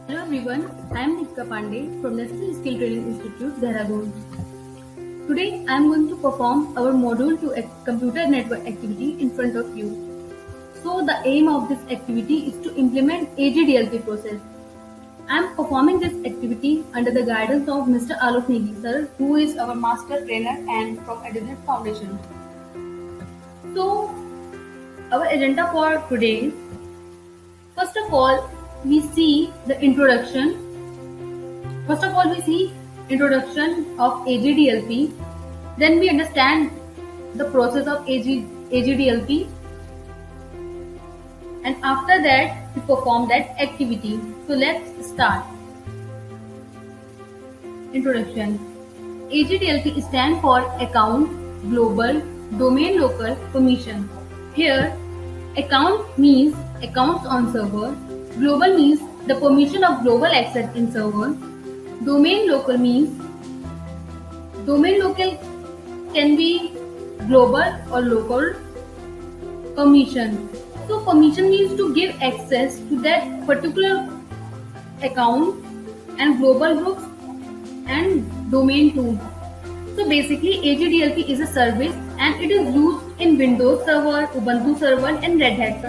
Hello everyone, I am Nikka Pandey from National Skill Training Institute, Dehradun. Today I am going to perform our module 2 computer network activity in front of you. So the aim of this activity is to implement AGDLP process. I am performing this activity under the guidance of Mr. Alok Negi sir, who is our master trainer and from Edison Foundation. So our agenda for today, first of all, we see the introduction. First of all, we see introduction of AGDLP. Then we understand the process of AGDLP, and after that we perform that activity. So let's start. Introduction. AGDLP stands for Account, Global, Domain Local, Permission. Here, account means accounts on server. Global means the permission of global access in server. Domain local means domain local can be global or local. Permission. So permission means to give access to that particular account and global groups and domain too. So basically AGDLP is a service and it is used in Windows Server, Ubuntu Server and Red Hat.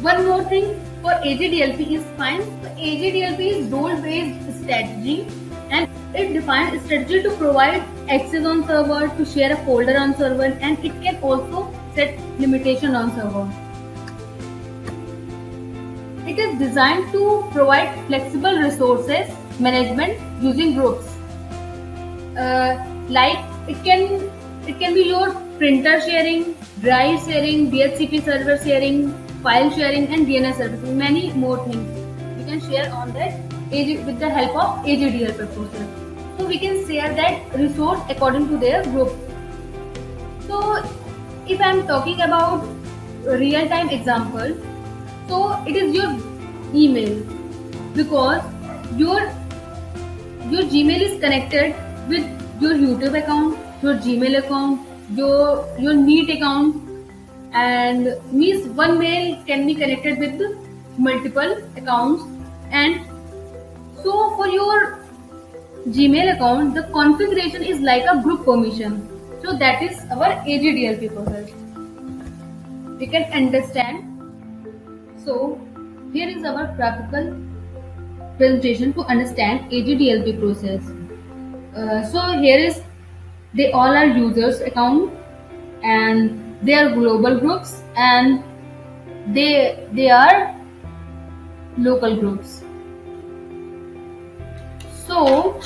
One more thing for AGDLP is fine. So AGDLP is role-based strategy and it defines strategy to provide access on server, to share a folder on server, and it can also set limitation on server. It is designed to provide flexible resources management using groups. Like it can be your printer sharing, drive sharing, DHCP server sharing, file sharing, and DNS services. Many more things we can share on that with the help of AGDLP process. So we can share that resource according to their group. So if I am talking about real-time example, so it is your email, because your Gmail is connected with your YouTube account, your Gmail account, your Meet account, and means one mail can be connected with multiple accounts. And so for your Gmail account, the configuration is like a group permission. So that is our AGDLP process. We can understand. So here is our graphical presentation to understand AGDLP process. So here is they all are users account and they are global groups and they are local groups. So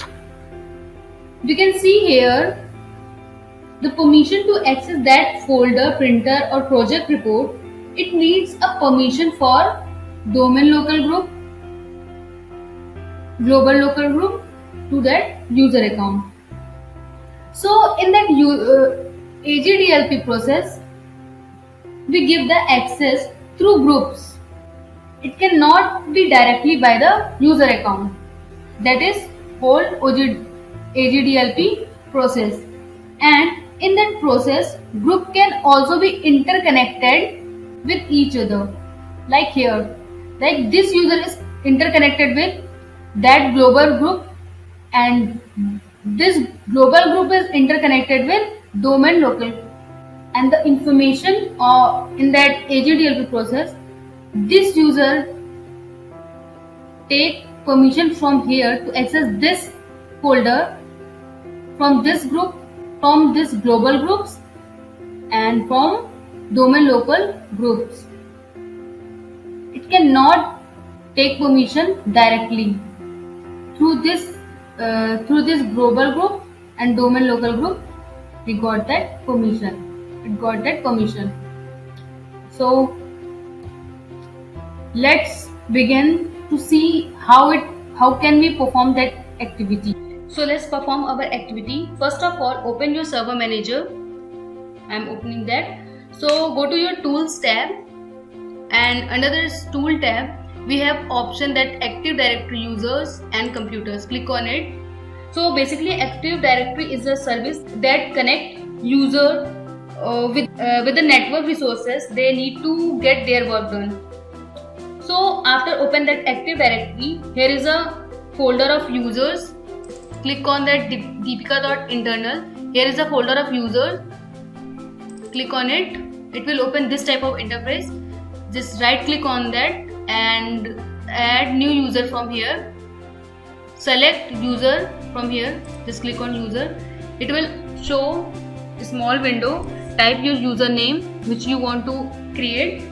we can see here the permission to access that folder, printer or project report. It needs a permission for domain local group, global local group to that user account. So in that AGDLP process, we give the access through groups. It cannot be directly by the user account. That is whole AGDLP process. And in that process, group can also be interconnected with each other. Like here, like this user is interconnected with that global group, and this global group is interconnected with domain local. And the information in that AGDLP process, this user take permission from here to access this folder from this group, from this global groups, and from domain local groups. It cannot take permission directly through this global group and domain local group. We got that permission. It got that permission. So let's begin to see how can we perform that activity. So let's perform our activity. First of all, open your server manager. I am opening that. So go to your tools tab, and under this tool tab we have option that Active Directory users and computers. Click on it. So basically Active Directory is a service that connect user with the network resources they need to get their work done. So after open that Active Directory, here is a folder of users. Click on that deepika.internal. Here is a folder of users. Click on it. It will open this type of interface. Just right click on that and add new user from here. Select user from here. Just click on user. It will show a small window. Type your username which you want to create.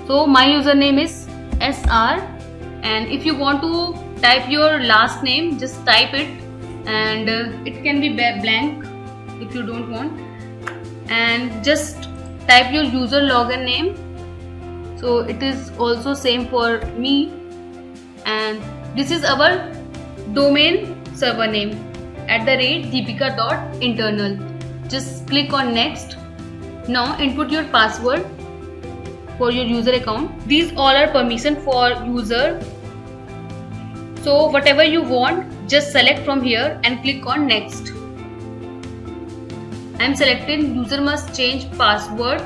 So my username is SR, and if you want to type your last name, just type it, and it can be blank if you don't want, and just type your user login name. So it is also same for me, and this is our domain server name @deepika.internal. Just click on next. Now input your password for your user account. These all are permission for user. So whatever you want, just select from here and click on next. I am selecting user must change password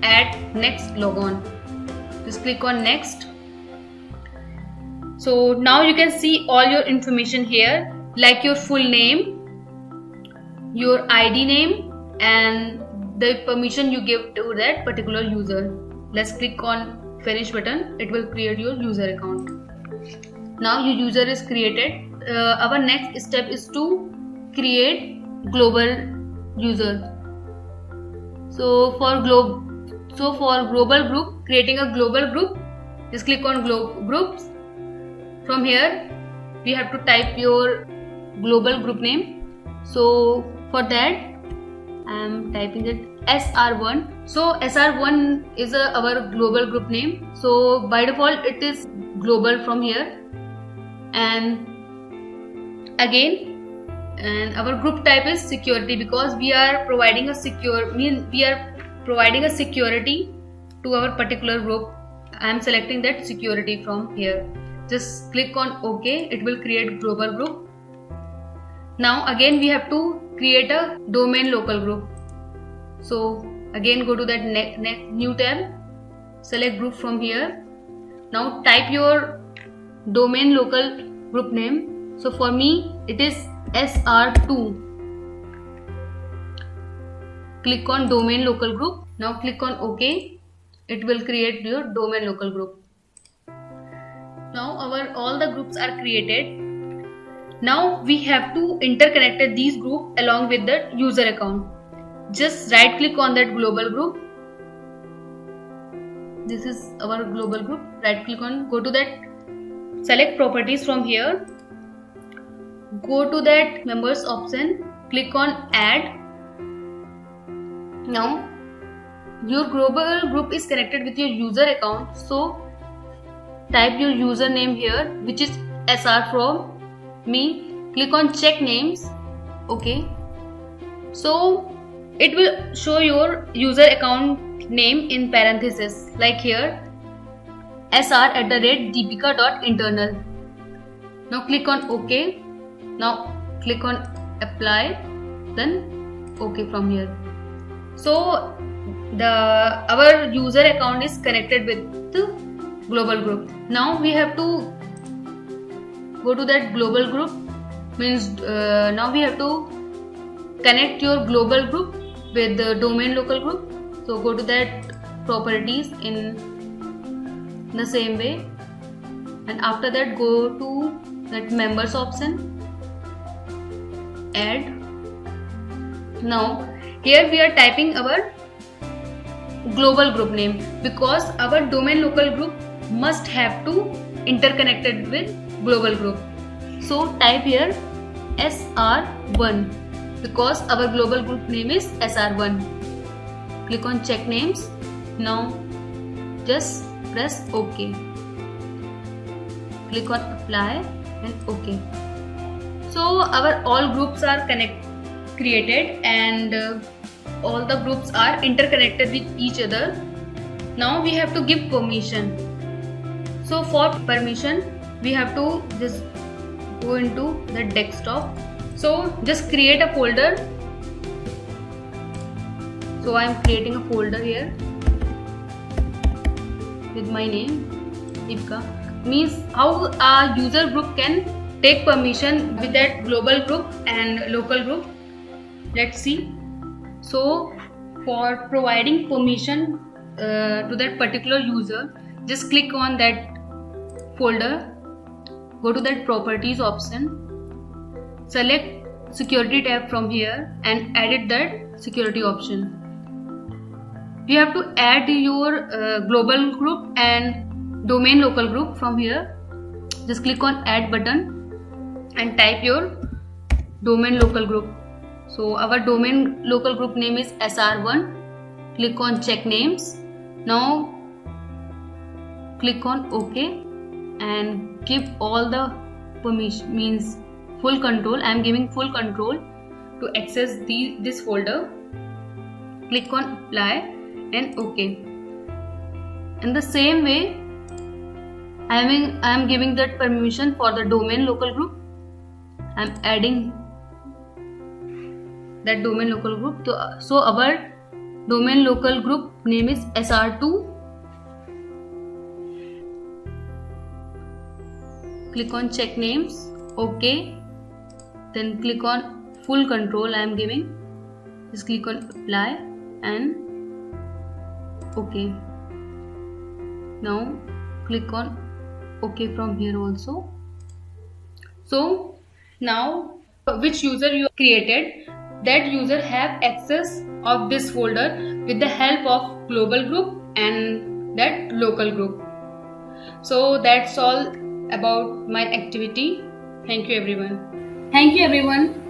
at next logon. Just click on next. So now you can see all your information here, like your full name, your ID name, and the permission you give to that particular user. Let's click on finish button. It will create your user account. Now your user is created. Our next step is to create global user. So for global group, creating a global group, just click on groups. From here we have to type your global group name. So for that I am typing it SR1. So SR1 is our global group name. So by default it is global from here, and again, and our group type is security because we are providing a security to our particular group. I am selecting that security from here. Just click on OK. It will create global group. Now again we have to create a domain local group. So again go to that new tab, select group from here. Now type your domain local group name. So for me it is SR2. Click on domain local group. Now click on OK. It will create your domain local group. Now all the groups are created. Now we have to interconnect these groups along with the user account. Just right click on that global group. This is our global group. Right click on, go to that, select properties from here. Go to that members option, click on add. Now your global group is connected with your user account. So type your username here, which is SR from me. Click on check names. Okay. So it will show your user account name in parentheses, like here sr@deepika.internal. Now click on OK. Now click on apply, then OK from here. So our user account is connected with the global group. Now we have to go to that global group, means now we have to connect your global group with the domain local group. So go to that properties in the same way, and after that go to that members option, add. Now here we are typing our global group name because our domain local group must have to interconnected with global group. So type here SR1 because our global group name is SR1. Click on check names. Now just press OK. Click on apply and OK. So our all groups are created and all the groups are interconnected with each other. Now we have to give permission. So for permission we have to just go into the desktop. So just create a folder. So I am creating a folder here with my name. Ipka means how a user group can take permission with that global group and local group. Let's see. So for providing permission to that particular user, just click on that folder, go to that properties option, select security tab from here and edit that security option. You have to add your global group and domain local group from here. Just click on add button and type your domain local group. So our domain local group name is SR1. Click on check names. Now click on OK and give all the permission, means full control. I am giving full control to access this folder. Click on apply and OK. In the same way, I am giving that permission for the domain local group. I am adding that domain local group. So our domain local group name is SR2. Click on check names, OK. Then click on full control I am giving. Just click on apply and OK. Now click on OK from here also. So now which user you created, that user have access of this folder with the help of global group and that local group. So that's all about my activity. Thank you everyone. Thank you everyone.